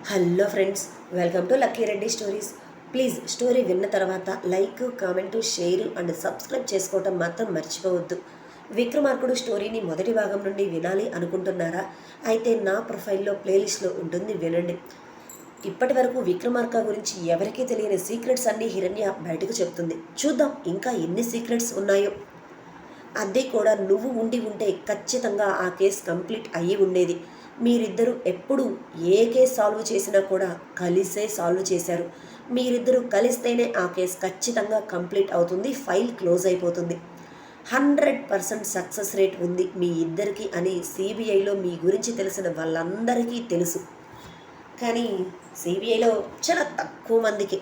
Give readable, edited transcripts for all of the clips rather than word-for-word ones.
Hello friends, welcome to Lucky Reddy stories. Please story విన్న తర్వాత like, comment, share and subscribe చేసుకోవటం మాత్రం మర్చిపోవద్దు. విక్రమార్కుడు స్టోరీని మొదటి భాగం నుండి వినాలి అనుకుంటున్నారా? అయితే నా ప్రొఫైల్లో ప్లేలిస్ట్లో ఉంటుంది, వినండి. ఇప్పటి వరకు విక్రమార్క గురించి ఎవరికీ తెలియని సీక్రెట్స్ అన్నీ హిరణ్య బయటకు చెప్తుంది. చూద్దాం ఇంకా ఎన్ని సీక్రెట్స్ ఉన్నాయో. అది కూడా నువ్వు ఉండి ఉంటే ఖచ్చితంగా ఆ కేసు కంప్లీట్ అయ్యి ఉండేది. మీరిద్దరూ ఎప్పుడు ఏ కేసు సాల్వ్ చేసినా కూడా కలిసే సాల్వ్ చేశారు. మీరిద్దరూ కలిస్తేనే ఆ కేసు ఖచ్చితంగా కంప్లీట్ అవుతుంది, ఫైల్ క్లోజ్ అయిపోతుంది. 100% సక్సెస్ రేట్ ఉంది మీ ఇద్దరికి అని సిబిఐలో మీ గురించి తెలిసిన వాళ్ళందరికీ తెలుసు. కానీ సిబిఐలో చాలా తక్కువ మందికి,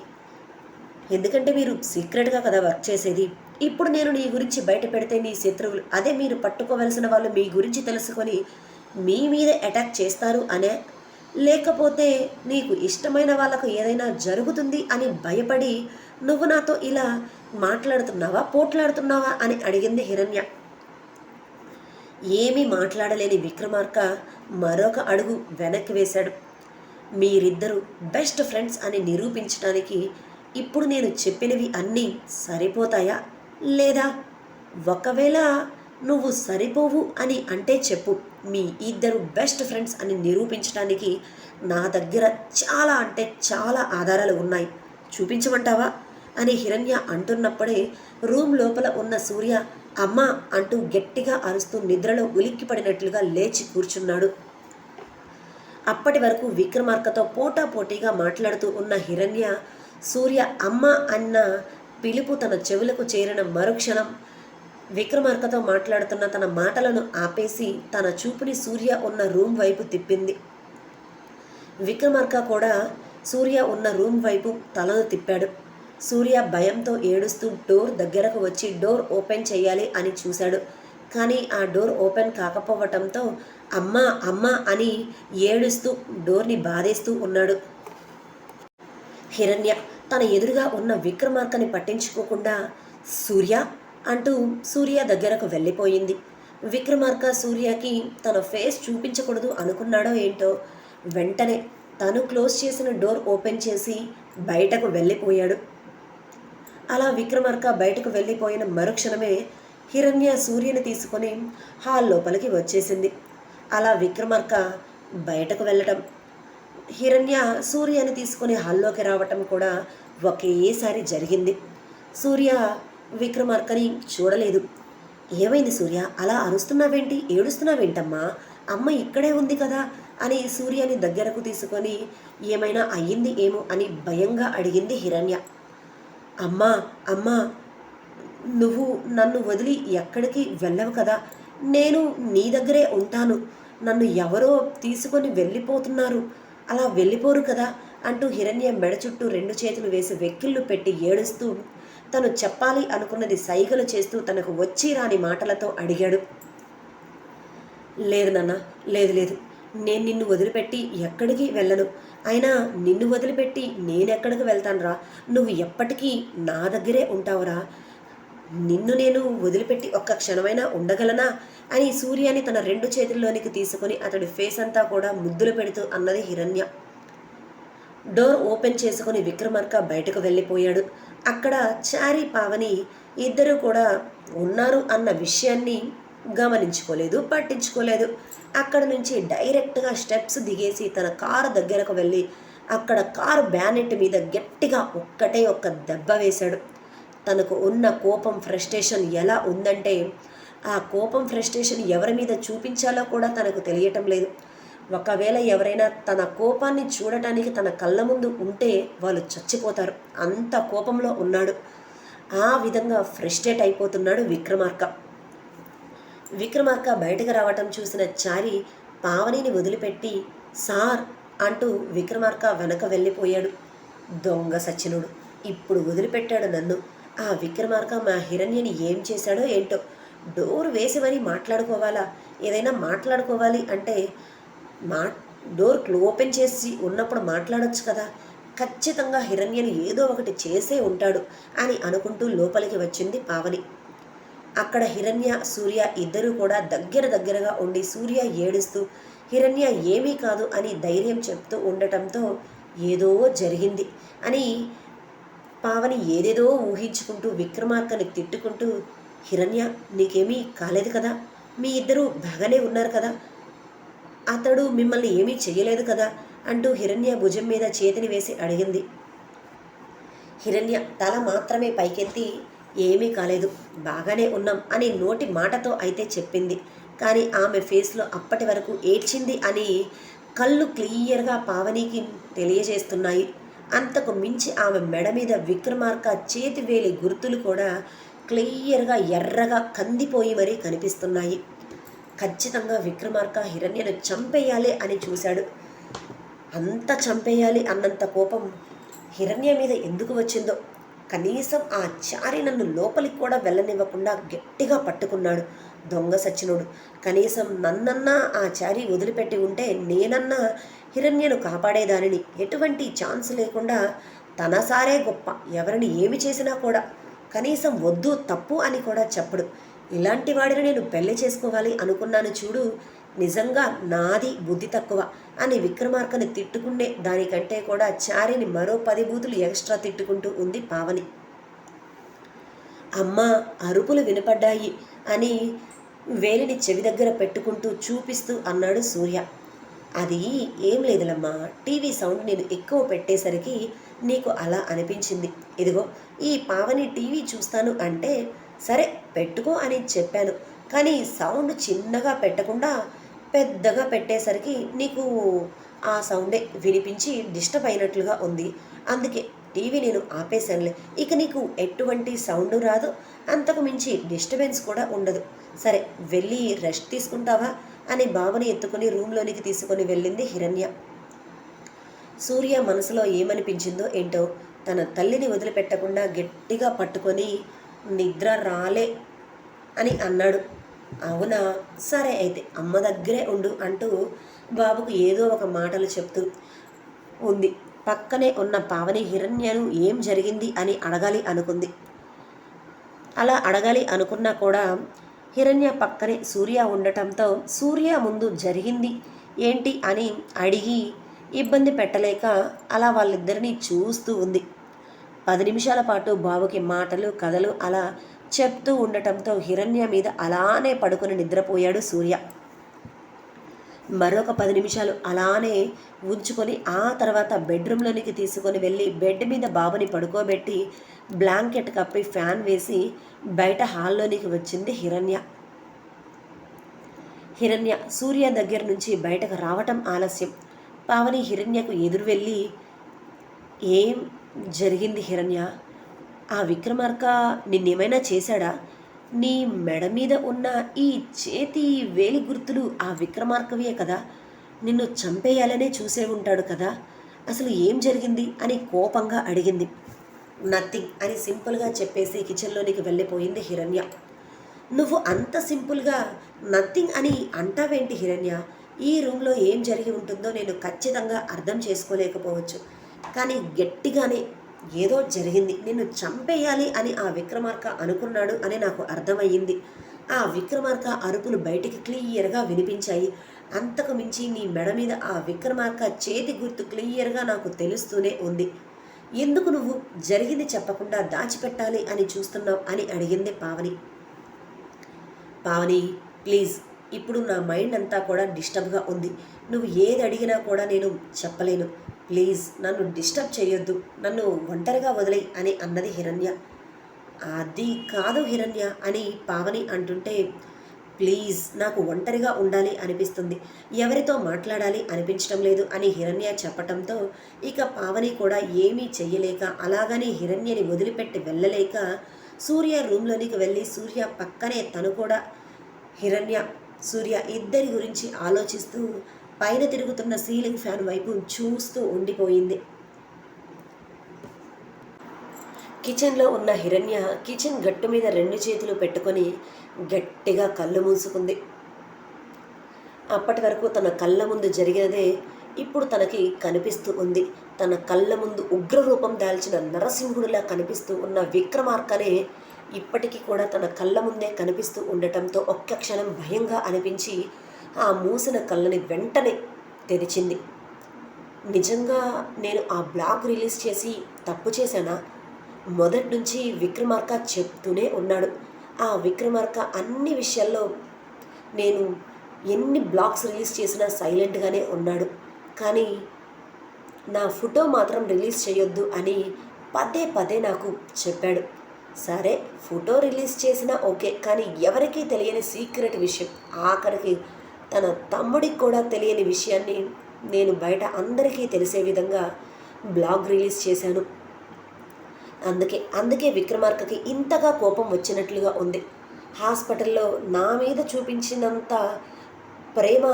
ఎందుకంటే మీరు సీక్రెట్గా కదా వర్క్ చేసేది. ఇప్పుడు నేను నీ గురించి బయట పెడితే నీ శత్రువులు, అదే మీరు పట్టుకోవలసిన వాళ్ళు మీ గురించి తెలుసుకొని మీ మీద అటాక్ చేస్తారు అనే, లేకపోతే నీకు ఇష్టమైన వాళ్ళకు ఏదైనా జరుగుతుంది అని భయపడి నువ్వు నాతో ఇలా మాట్లాడుతున్నావా, పోట్లాడుతున్నావా అని అడిగింది హిరణ్య. ఏమీ మాట్లాడలేని విక్రమార్క మరొక అడుగు వెనక్కి వేశాడు. మీరిద్దరూ బెస్ట్ ఫ్రెండ్స్ అని నిరూపించడానికి ఇప్పుడు నేను చెప్పినవి అన్నీ సరిపోతాయా లేదా? ఒకవేళ నువ్వు సరిపోవు అని అంటే చెప్పు. మీ ఇద్దరు బెస్ట్ ఫ్రెండ్స్ అని నిరూపించడానికి నా దగ్గర చాలా అంటే చాలా ఆధారాలు ఉన్నాయి, చూపించమంటావా అని హిరణ్య అంటున్నప్పుడే రూమ్ లోపల ఉన్న సూర్య అమ్మ అంటూ గట్టిగా అరుస్తూ నిద్రలో ఉలిక్కిపడినట్లుగా లేచి కూర్చున్నాడు. అప్పటి వరకు విక్రమార్కతో పోటాపోటీగా మాట్లాడుతూ ఉన్న హిరణ్య సూర్య అమ్మ అన్న పిలుపు తన చెవులకు చేరిన మరుక్షణం విక్రమార్కతో మాట్లాడుతున్న తన మాటలను ఆపేసి తన చూపుని సూర్య ఉన్న రూమ్ వైపు తిప్పింది. విక్రమార్క కూడా సూర్య ఉన్న రూమ్ వైపు తలను తిప్పాడు. సూర్య భయంతో ఏడుస్తూ డోర్ దగ్గరకు వచ్చి డోర్ ఓపెన్ చేయాలి అని చూశాడు. కానీ ఆ డోర్ ఓపెన్ కాకపోవటంతో అమ్మా అమ్మా అని ఏడుస్తూ డోర్ని బాధేస్తూ ఉన్నాడు. హిరణ్య తన ఎదురుగా ఉన్న విక్రమార్కని పట్టించుకోకుండా సూర్య అంటూ సూర్య దగ్గరకు వెళ్ళిపోయింది. విక్రమార్క సూర్యకి తన ఫేస్ చూపించకూడదు అనుకున్నాడో ఏంటో, వెంటనే తను క్లోజ్ చేసిన డోర్ ఓపెన్ చేసి బయటకు వెళ్ళిపోయాడు. అలా విక్రమార్క బయటకు వెళ్ళిపోయిన మరుక్షణమే హిరణ్య సూర్యని తీసుకొని హాల్ లోపలికి వచ్చేసింది. అలా విక్రమార్క బయటకు వెళ్ళటం, హిరణ్య సూర్యని తీసుకొని హాల్లోకి రావటం కూడా ఒకేసారి జరిగింది. సూర్య విక్రమార్కని చూడలేదు. ఏమైంది సూర్య, అలా అరుస్తున్నావేంటి, ఏడుస్తున్నావేంటమ్మా, అమ్మ ఇక్కడే ఉంది కదా అని సూర్యని దగ్గరకు తీసుకొని ఏమైనా అయ్యింది ఏమో అని భయంగా అడిగింది హిరణ్య. అమ్మా అమ్మా, నువ్వు నన్ను వదిలి ఎక్కడికి వెళ్ళవు కదా, నేను నీ దగ్గరే ఉంటాను, నన్ను ఎవరో తీసుకొని వెళ్ళిపోతున్నారు, అలా వెళ్ళిపోరు కదా అంటూ హిరణ్య మెడ చుట్టూ 2 చేతులు వేసి వెక్కిళ్ళు పెట్టి ఏడుస్తూ తను చెప్పాలి అనుకున్నది సైగలు చేస్తూ తనకు వచ్చి రాని మాటలతో అడిగాడు. లేదు నాన్న, లేదు లేదు, నేను నిన్ను వదిలిపెట్టి ఎక్కడికి వెళ్ళను. అయినా నిన్ను వదిలిపెట్టి నేనెక్కడికి వెళ్తానురా, నువ్వు ఎప్పటికీ నా దగ్గరే ఉంటావురా, నిన్ను నేను వదిలిపెట్టి ఒక్క క్షణమైనా ఉండగలనా అని సూర్యాని తన 2 చేతుల్లోనికి తీసుకొని అతడి ఫేస్ అంతా కూడా ముద్దులు పెడుతూ అన్నది హిరణ్య. డోర్ ఓపెన్ చేసుకుని విక్రమార్క బయటకు వెళ్ళిపోయాడు. అక్కడ చారి, పావని ఇద్దరు కూడా ఉన్నారు అన్న విషయాన్ని గమనించుకోలేదు, పట్టించుకోలేదు. అక్కడ నుంచి డైరెక్ట్గా స్టెప్స్ దిగేసి తన కారు దగ్గరకు వెళ్ళి అక్కడ కారు బ్యానెట్ మీద గట్టిగా ఒక్కటే ఒక్క దెబ్బ వేశాడు. తనకు ఉన్న కోపం, ఫ్రస్ట్రేషన్ ఎలా ఉందంటే ఆ కోపం, ఫ్రస్ట్రేషన్ ఎవరి మీద చూపించాలో కూడా తనకు తెలియటం లేదు. ఒకవేళ ఎవరైనా తన కోపాన్ని చూడటానికి తన కళ్ళ ముందు ఉంటే వాళ్ళు చచ్చిపోతారు, అంత కోపంలో ఉన్నాడు. ఆ విధంగా ఫ్రస్ట్రేట్ అయిపోతున్నాడు విక్రమార్క. విక్రమార్క బయటకు రావటం చూసిన చారి పావనిని వదిలిపెట్టి సార్ అంటూ విక్రమార్క వెనక వెళ్ళిపోయాడు. దొంగ సచ్చినుడు, ఇప్పుడు వదిలిపెట్టాడు నన్ను. ఆ విక్రమార్క మా హిరణ్యని ఏం చేశాడో ఏంటో. డోర్ వేసి మరీ మాట్లాడుకోవాలా, ఏదైనా మాట్లాడుకోవాలి అంటే డోర్ ఓపెన్ చేసి ఉన్నప్పుడు మాట్లాడొచ్చు కదా. ఖచ్చితంగా హిరణ్యని ఏదో ఒకటి చేసే ఉంటాడు అని అనుకుంటూ లోపలికి వచ్చింది పావని. అక్కడ హిరణ్య, సూర్య ఇద్దరూ కూడా దగ్గరగా ఉండి సూర్య ఏడుస్తూ హిరణ్య ఏమీ కాదు అని ధైర్యం చెప్తూ ఉండటంతో ఏదో జరిగింది అని పావని ఏదేదో ఊహించుకుంటూ విక్రమార్కని తిట్టుకుంటూ, హిరణ్య నీకేమీ కాలేదు కదా, మీ ఇద్దరూ బాగానే ఉన్నారు కదా, అతడు మిమ్మల్ని ఏమీ చెయ్యలేదు కదా అంటూ హిరణ్య భుజం మీద చేతిని వేసి అడిగింది. హిరణ్య తల మాత్రమే పైకెత్తి ఏమీ కాలేదు, బాగానే ఉన్నాం అని నోటి మాటతో అయితే చెప్పింది. కానీ ఆమె ఫేస్లో అప్పటి వరకు ఏడ్చింది అని కళ్ళు క్లియర్గా పావనికి తెలియజేస్తున్నాయి. అంతకు మించి ఆమె మెడ మీద విక్రమార్క చేతి వేలి గుర్తులు కూడా క్లియర్గా ఎర్రగా కందిపోయి మరీ కనిపిస్తున్నాయి. ఖచ్చితంగా విక్రమార్క హిరణ్యను చంపేయాలి అని చూశాడు. అంత చంపేయాలి అన్నంత కోపం హిరణ్య మీద ఎందుకు వచ్చిందో. కనీసం ఆ చారి నన్ను లోపలికి కూడా వెళ్ళనివ్వకుండా గట్టిగా పట్టుకున్నాడు. దొంగ సచ్చినోడు. కనీసం నన్నన్నా ఆ చారి వదిలిపెట్టి ఉంటే నేనన్నా హిరణ్యను కాపాడేదానిని. ఎటువంటి ఛాన్స్ లేకుండా తన సారే గొప్ప, ఎవరిని ఏమి చేసినా కూడా కనీసం వద్దు తప్పు అని కూడా చెప్పడు. ఇలాంటి వాడిని నేను పెళ్లి చేసుకోవాలి అనుకున్నాను చూడు, నిజంగా నాది బుద్ధి తక్కువ అని విక్రమార్కని తిట్టుకునే దానికంటే కూడా చారిని మరో 10 బూతులు ఎక్స్ట్రా తిట్టుకుంటూ ఉంది పావని. అమ్మ అరుపులు వినపడ్డాయి అని వేలిని చెవి దగ్గర పెట్టుకుంటూ చూపిస్తూ అన్నాడు సూర్య. అది ఏం లేదులమ్మా, టీవీ సౌండ్ నేను ఎక్కువ పెట్టేసరికి నీకు అలా అనిపించింది. ఇదిగో ఈ పావని టీవీ చూస్తాను అంటే సరే పెట్టుకో అని చెప్పాను, కానీ సౌండ్ చిన్నగా పెట్టకుండా పెద్దగా పెట్టేసరికి నీకు ఆ సౌండే వినిపించి డిస్టర్బ్ అయినట్లుగా ఉంది. అందుకే టీవీ నేను ఆపేశానులే. ఇక నీకు ఎటువంటి సౌండ్ రాదు, అంతకు మించి డిస్టర్బెన్స్ కూడా ఉండదు. సరే వెళ్ళి రెస్ట్ తీసుకుంటావా అని బాబుని ఎత్తుకుని రూమ్లోనికి తీసుకొని వెళ్ళింది హిరణ్య. సూర్య మనసులో ఏమనిపించిందో ఏంటో తన తల్లిని వదిలిపెట్టకుండా గట్టిగా పట్టుకొని నిద్ర రాలే అని అన్నాడు. అవునా, సరే అయితే అమ్మ దగ్గరే ఉండు అంటూ బాబుకు ఏదో ఒక మాటలు చెప్తూ ఉంది. పక్కనే ఉన్న పావని హిరణ్యను ఏం జరిగింది అని అడగాలి అనుకుంది. అలా అడగాలి అనుకున్నా కూడా హిరణ్య పక్కనే సూర్య ఉండటంతో సూర్య ముందు జరిగింది ఏంటి అని అడిగి ఇబ్బంది పెట్టలేక అలా వాళ్ళిద్దరినీ చూస్తూ ఉంది. 10 నిమిషాల పాటు బాబుకి మాటలు కథలు అలా చెప్తూ ఉండటంతో హిరణ్య మీద అలానే పడుకుని నిద్రపోయాడు సూర్య. మరొక 10 నిమిషాలు అలానే ఉంచుకొని ఆ తర్వాత బెడ్రూమ్లోనికి తీసుకొని వెళ్ళి బెడ్ మీద బాబుని పడుకోబెట్టి బ్లాంకెట్ కప్పి ఫ్యాన్ వేసి బయట హాల్లోనికి వచ్చింది హిరణ్య. హిరణ్య సూర్య దగ్గర నుంచి బయటకు రావటం ఆలస్యం. పావని హిరణ్యకు ఎదురు వెళ్ళి, ఏం జరిగింది హిరణ్య? ఆ విక్రమార్క నిన్నేమైనా చేశాడా? నీ మెడ మీద ఉన్న ఈ చేతి వేలి గుర్తులు ఆ విక్రమార్కవే కదా, నిన్ను చంపేయాలనే చూసే ఉంటాడు కదా, అసలు ఏం జరిగింది అని కోపంగా అడిగింది. నథింగ్ అని సింపుల్గా చెప్పేసి కిచెన్లోనికి వెళ్ళిపోయింది హిరణ్య. నువ్వు అంత సింపుల్గా నథింగ్ అని అంటావేంటి హిరణ్య? ఈ రూమ్లో ఏం జరిగి ఉంటుందో నేను ఖచ్చితంగా అర్థం చేసుకోలేకపోవచ్చు, కానీ గట్టిగానే ఏదో జరిగింది, నిన్ను చంపేయాలి అని ఆ విక్రమార్క అనుకున్నాడు అని నాకు అర్థమయ్యింది. ఆ విక్రమార్క అరుపులు బయటికి క్లియర్గా వినిపించాయి. అంతకు మించి నీ మెడ మీద ఆ విక్రమార్క చేతి గుర్తు క్లియర్గా నాకు తెలుస్తూనే ఉంది. ఎందుకు నువ్వు జరిగింది చెప్పకుండా దాచిపెట్టాలి అని చూస్తున్నావు అని అడిగింది పావని. పావని ప్లీజ్, ఇప్పుడు నా మైండ్ అంతా కూడా డిస్టర్బ్గా ఉంది. నువ్వు ఏది అడిగినా కూడా నేను చెప్పలేను. ప్లీజ్ నన్ను డిస్టర్బ్ చేయొద్దు, నన్ను ఒంటరిగా వదిలేయి అని అన్నది హిరణ్య. అది కాదు హిరణ్య అని పావని అంటుంటే, ప్లీజ్ నాకు ఒంటరిగా ఉండాలి అనిపిస్తుంది, ఎవరితో మాట్లాడాలి అనిపించడం లేదు అని హిరణ్య చెప్పటంతో ఇక పావని కూడా ఏమీ చెయ్యలేక అలాగని హిరణ్యని వదిలిపెట్టి వెళ్ళలేక సూర్య రూమ్లోనికి వెళ్ళి సూర్య పక్కనే తను కూడా హిరణ్య సూర్య ఇద్దరి గురించి ఆలోచిస్తూ పైన తిరుగుతున్న సీలింగ్ ఫ్యాన్ వైపు చూస్తూ ఉండిపోయింది. కిచెన్లో ఉన్న హిరణ్య కిచెన్ గట్టు మీద 2 చేతులు పెట్టుకొని గట్టిగా కళ్ళు మూసుకుంది. అప్పటి వరకు తన కళ్ళ ముందు జరిగినదే ఇప్పుడు తనకి కనిపిస్తూ ఉంది. తన కళ్ళ ముందు ఉగ్రరూపం దాల్చిన నరసింహుడిలా కనిపిస్తూ ఉన్న విక్రమార్కనే ఇప్పటికీ కూడా తన కళ్ళ ముందే కనిపిస్తూ ఉండటంతో ఒక్క క్షణం భయంగా అనిపించి ఆ మూసిన కళ్ళని వెంటనే తెరిచింది. నిజంగా నేను ఆ బ్లాగ్ రిలీజ్ చేసి తప్పు చేశానా? మొదటి నుంచి విక్రమార్క చెప్తూనే ఉన్నాడు. ఆ విక్రమార్క అన్ని విషయాల్లో నేను ఎన్ని బ్లాగ్స్ రిలీజ్ చేసినా సైలెంట్గానే ఉన్నాడు. కానీ నా ఫోటో మాత్రం రిలీజ్ చేయొద్దు అని పదే పదే నాకు చెప్పాడు. సరే, ఫోటో రిలీజ్ చేసినా ఓకే, కానీ ఎవరికీ తెలియని సీక్రెట్ విషయం, ఆఖరికి తన తమ్ముడికి కూడా తెలియని విషయాన్ని నేను బయట అందరికీ తెలిసే విధంగా బ్లాగ్ రిలీజ్ చేశాను. అందుకే విక్రమార్కకి ఇంతగా కోపం వచ్చినట్లుగా ఉంది. హాస్పిటల్లో నా మీద చూపించినంత ప్రేమ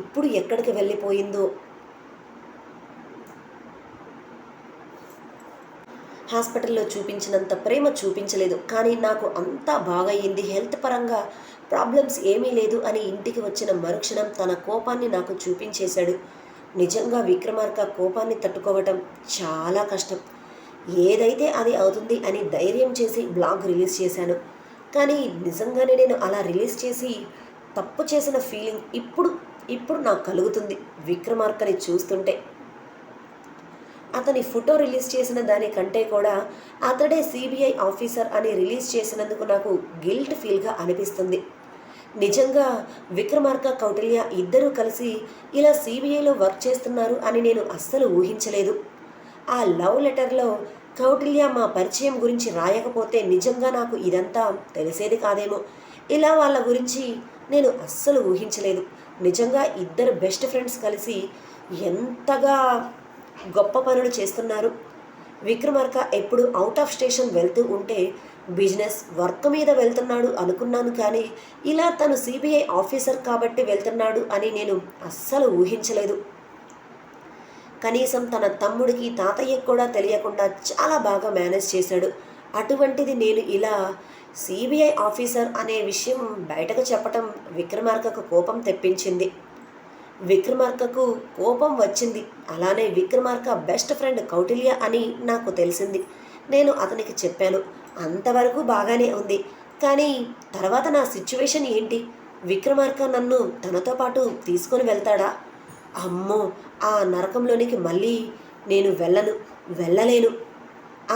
ఇప్పుడు ఎక్కడికి వెళ్ళిపోయిందో. హాస్పిటల్లో చూపించినంత ప్రేమ చూపించలేదు, కానీ నాకు అంతా బాగయ్యింది, హెల్త్ పరంగా ప్రాబ్లమ్స్ ఏమీ లేదు అని ఇంటికి వచ్చిన మరుక్షణం తన కోపాన్ని నాకు చూపించేశాడు. నిజంగా విక్రమార్క కోపాన్ని తట్టుకోవటం చాలా కష్టం. ఏదైతే అది అవుతుంది అని ధైర్యం చేసి బ్లాగ్ రిలీజ్ చేశాను. కానీ నిజంగానే నేను అలా రిలీజ్ చేసి తప్పు చేసిన ఫీలింగ్ ఇప్పుడు నాకు కలుగుతుంది విక్రమార్కని చూస్తుంటే. అతని ఫోటో రిలీజ్ చేసిన దానికంటే కూడా అతడే సిబిఐ ఆఫీసర్ అని రిలీజ్ చేసినందుకు నాకు గిల్ట్ ఫీల్గా అనిపిస్తుంది. నిజంగా విక్రమార్క కౌటిల్య ఇద్దరూ కలిసి ఇలా సిబిఐలో వర్క్ చేస్తున్నారు అని నేను అస్సలు ఊహించలేదు. ఆ లవ్ లెటర్లో కౌటిల్య మా పరిచయం గురించి రాయకపోతే నిజంగా నాకు ఇదంతా తెలిసేది కాదేమో. ఇలా వాళ్ళ గురించి నేను అస్సలు ఊహించలేదు. నిజంగా ఇద్దరు బెస్ట్ ఫ్రెండ్స్ కలిసి ఎంతగా గొప్ప పనులు చేస్తున్నారు. విక్రమార్క ఎప్పుడు అవుట్ ఆఫ్ స్టేషన్ వెళ్తూ ఉంటే బిజినెస్ వర్క్ మీద వెళ్తున్నాడు అనుకున్నాను, కానీ ఇలా తను సిబిఐ ఆఫీసర్ కాబట్టి వెళ్తున్నాడు అని నేను అస్సలు ఊహించలేదు. కనీసం తన తమ్ముడికి తాతయ్యకు కూడా తెలియకుండా చాలా బాగా మేనేజ్ చేశాడు. అటువంటిది నేను ఇలా సిబిఐ ఆఫీసర్ అనే విషయం బయటకు చెప్పటం విక్రమార్కకు కోపం తెప్పించింది. విక్రమార్కకు కోపం వచ్చింది. అలానే విక్రమార్క బెస్ట్ ఫ్రెండ్ కౌటిల్య అని నాకు తెలిసింది. నేను అతనికి చెప్పాను. అంతవరకు బాగానే ఉంది, కానీ తర్వాత నా సిచ్యువేషన్ ఏంటి? విక్రమార్క నన్ను తనతో పాటు తీసుకొని వెళ్తాడా? అమ్మో, ఆ నరకంలోనికి మళ్ళీ నేను వెళ్ళలేను.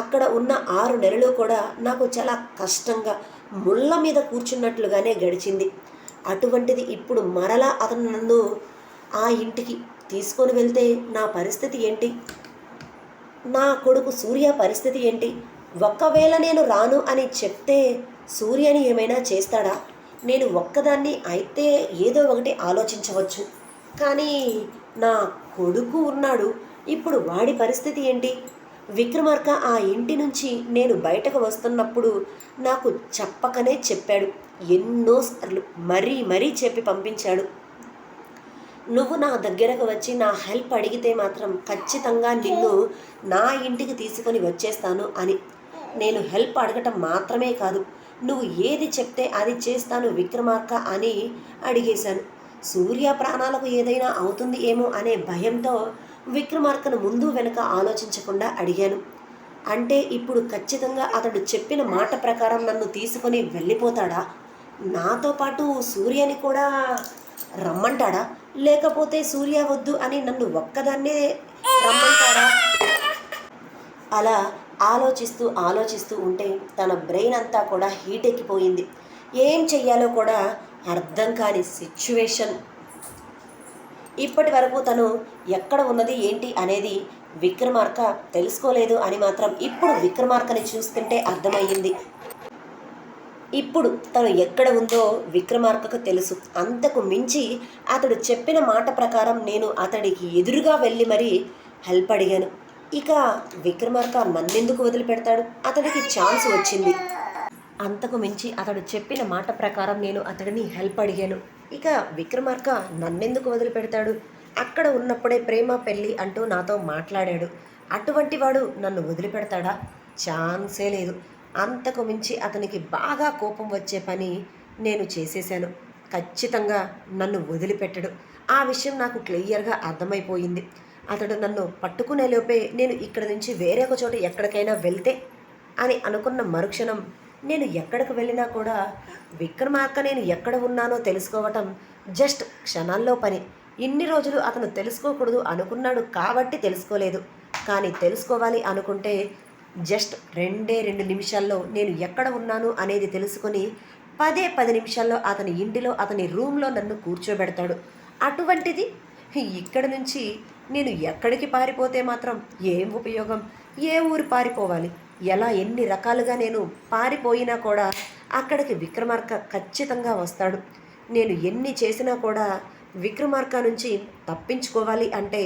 అక్కడ ఉన్న 6 నెలలు కూడా నాకు చాలా కష్టంగా ముళ్ళ మీద కూర్చున్నట్లుగానే గడిచింది. అటువంటిది ఇప్పుడు మరలా అతను నన్ను ఆ ఇంటికి తీసుకొని వెళ్తే నా పరిస్థితి ఏంటి? నా కొడుకు సూర్య పరిస్థితి ఏంటి? ఒక్కవేళ నేను రాను అని చెప్తే సూర్యని ఏమైనా చేస్తాడా? నేను ఒక్కదాన్ని అయితే ఏదో ఒకటి ఆలోచించవచ్చు, కానీ నా కొడుకు ఉన్నాడు, ఇప్పుడు వాడి పరిస్థితి ఏంటి? విక్రమార్క ఆ ఇంటి నుంచి నేను బయటకు వస్తున్నప్పుడు నాకు చెప్పకనే చెప్పాడు. ఎన్నోసార్లు మరీ చెప్పి పంపించాడు. నువ్వు నా దగ్గరకు వచ్చి నా హెల్ప్ అడిగితే మాత్రం ఖచ్చితంగా నిన్ను నా ఇంటికి తీసుకొని వచ్చేస్తాను అని. నేను హెల్ప్ అడగటం మాత్రమే కాదు, నువ్వు ఏది చెప్తే అది చేస్తాను విక్రమార్క అని అడిగేశాను. సూర్య ప్రాణాలకు ఏదైనా అవుతుంది ఏమో అనే భయంతో విక్రమార్కను ముందు వెనుక ఆలోచించకుండా అడిగాను. అంటే ఇప్పుడు ఖచ్చితంగా అతడు చెప్పిన మాట ప్రకారం నన్ను తీసుకొని వెళ్ళిపోతాడా? నాతో పాటు సూర్యని కూడా రమ్మంటాడా? లేకపోతే సూర్య వద్దు అని నన్ను ఒక్కదాన్నే రమ్మంటాడా? అలా ఆలోచిస్తూ ఉంటే తన బ్రెయిన్ అంతా కూడా హీట్ ఎక్కిపోయింది. ఏం చెయ్యాలో కూడా అర్థం కాని సిచ్యువేషన్. ఇప్పటి వరకు తను ఎక్కడ ఉన్నది ఏంటి అనేది విక్రమార్క తెలుసుకోలేదు అని మాత్రం ఇప్పుడు విక్రమార్కని చూస్తుంటే అర్థమయ్యింది. ఇప్పుడు తను ఎక్కడ ఉందో విక్రమార్కకు తెలుసు. అంతకు మించి అతడు చెప్పిన మాట ప్రకారం నేను అతడికి ఎదురుగా వెళ్ళి మరీ హెల్ప్ అడిగాను. ఇక విక్రమార్క నన్నెందుకు వదిలిపెడతాడు? అతడికి ఛాన్స్ వచ్చింది. అంతకు మించి అతడు చెప్పిన మాట ప్రకారం నేను అతడిని హెల్ప్ అడిగాను. ఇక విక్రమార్క నన్నెందుకు వదిలిపెడతాడు? అక్కడ ఉన్నప్పుడే ప్రేమ పెళ్ళి అంటూ నాతో మాట్లాడాడు. అటువంటి వాడు నన్ను వదిలిపెడతాడా? ఛాన్సే లేదు. అంతకు మించి అతనికి బాగా కోపం వచ్చే పని నేను చేసేసాను. ఖచ్చితంగా నన్ను వదిలిపెట్టడు. ఆ విషయం నాకు క్లియర్గా అర్థమైపోయింది. అతడు నన్ను పట్టుకునే లోపే నేను ఇక్కడ నుంచి వేరే ఒక చోట ఎక్కడికైనా వెళ్తే అని అనుకున్న మరుక్షణం నేను ఎక్కడికి వెళ్ళినా కూడా విక్రమార్క నేను ఎక్కడ ఉన్నానో తెలుసుకోవటం జస్ట్ క్షణాల్లో పని. ఇన్ని రోజులు అతను తెలుసుకోకూడదు అనుకున్నాడు కాబట్టి తెలుసుకోలేదు. కానీ తెలుసుకోవాలి అనుకుంటే జస్ట్ 2 నిమిషాల్లో నేను ఎక్కడ ఉన్నాను అనేది తెలుసుకొని 10 నిమిషాల్లో అతని ఇంటిలో అతని రూమ్లో నన్ను కూర్చోబెడతాడు. అటువంటిది ఇక్కడ నుంచి నేను ఎక్కడికి పారిపోతే మాత్రం ఏం ఉపయోగం? ఏ ఊరు పారిపోవాలి? ఎలా ఎన్ని రకాలుగా నేను పారిపోయినా కూడా అక్కడికి విక్రమార్క ఖచ్చితంగా వస్తాడు. నేను ఎన్ని చేసినా కూడా విక్రమార్క నుంచి తప్పించుకోవాలి అంటే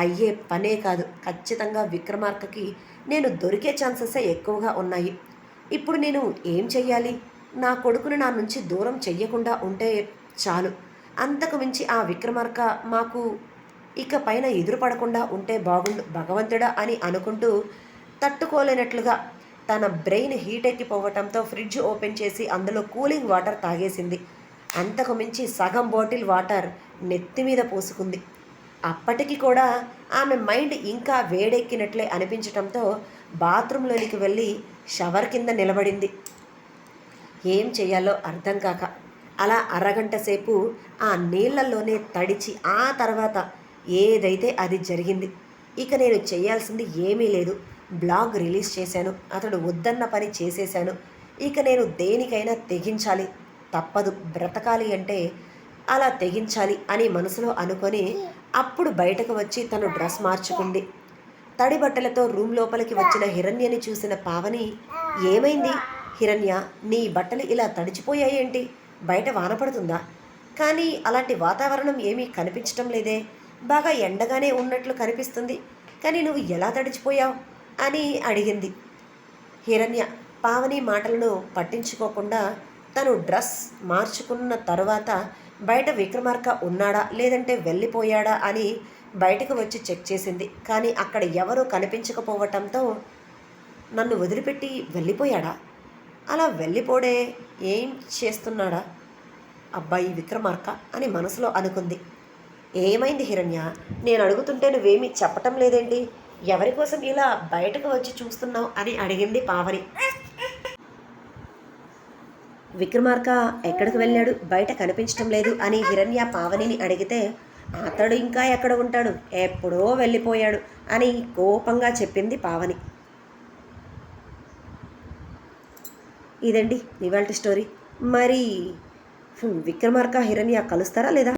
అయ్యే పనే కాదు. ఖచ్చితంగా విక్రమార్కకి నేను దొరికే ఛాన్సెసే ఎక్కువగా ఉన్నాయి. ఇప్పుడు నేను ఏం చెయ్యాలి? నా కొడుకును నా నుంచి దూరం చెయ్యకుండా ఉంటే చాలు. అంతకు మించి ఆ విక్రమార్క మాకు ఇక పైన ఎదురుపడకుండా ఉంటే బాగుండు భగవంతుడా అని అనుకుంటూ తట్టుకోలేనట్లుగా తన బ్రెయిన్ హీట్ ఎక్కిపోవటంతో ఫ్రిడ్జ్ ఓపెన్ చేసి అందులో కూలింగ్ వాటర్ తాగేసింది. అంతకు మించి సగం బాటిల్ వాటర్ నెత్తి మీద పోసుకుంది. అప్పటికి కూడా ఆమె మైండ్ ఇంకా వేడెక్కినట్లే అనిపించటంతో బాత్రూంలోనికి వెళ్ళి షవర్ కింద నిలబడింది. ఏం చేయాలో అర్థం కాక అలా అరగంట సేపు ఆ నీళ్లలోనే తడిచి ఆ తర్వాత ఏదైతే అది జరిగింది. ఇక నేను చేయాల్సింది ఏమీ లేదు. బ్లాగ్ రిలీజ్ చేశాను. అతడు వద్దన్న పని చేసేశాను. ఇక నేను దేనికైనా తెగించాలి, తప్పదు, బ్రతకాలి అంటే అలా తెగించాలి అని మనసులో అనుకొని అప్పుడు బయటకు వచ్చి తను డ్రెస్ మార్చుకుంది. తడి బట్టలతో రూమ్ లోపలికి వచ్చిన హిరణ్యని చూసిన పావని, ఏమైంది హిరణ్య, నీ బట్టలు ఇలా తడిచిపోయాయేంటి? బయట వాన పడుతుందా? కానీ అలాంటి వాతావరణం ఏమీ కనిపించటం లేదే, బాగా ఎండగానే ఉన్నట్లు కనిపిస్తుంది, కానీ నువ్వు ఎలా తడిచిపోయావు అని అడిగింది. హిరణ్య పావని మాటలను పట్టించుకోకుండా తను డ్రెస్ మార్చుకున్న తర్వాత బయట విక్రమార్క ఉన్నాడా లేదంటే వెళ్ళిపోయాడా అని బయటకు వచ్చి చెక్ చేసింది. కానీ అక్కడ ఎవరూ కనిపించకపోవటంతో నన్ను వదిలిపెట్టి వెళ్ళిపోయాడా? అలా వెళ్ళిపోడే ఏం చేస్తున్నాడా అబ్బాయి విక్రమార్క అని మనసులో అనుకుంది. ఏమైంది హిరణ్య, నేను అడుగుతుంటే నువ్వేమీ చెప్పటం లేదేంటి? ఎవరి కోసం ఇలా బయటకు వచ్చి చూస్తున్నావు అని అడిగింది పావని. విక్రమార్క ఎక్కడికి వెళ్ళాడు, బయట కనిపించటం లేదు అని హిరణ్య పావనిని అడిగితే, అతడు ఇంకా ఎక్కడ ఉంటాడు, ఎప్పుడో వెళ్ళిపోయాడు అని కోపంగా చెప్పింది పావని. ఇదండి ఇవాల్టి స్టోరీ. మరి విక్రమార్క హిరణ్య కలుస్తారా లేదా?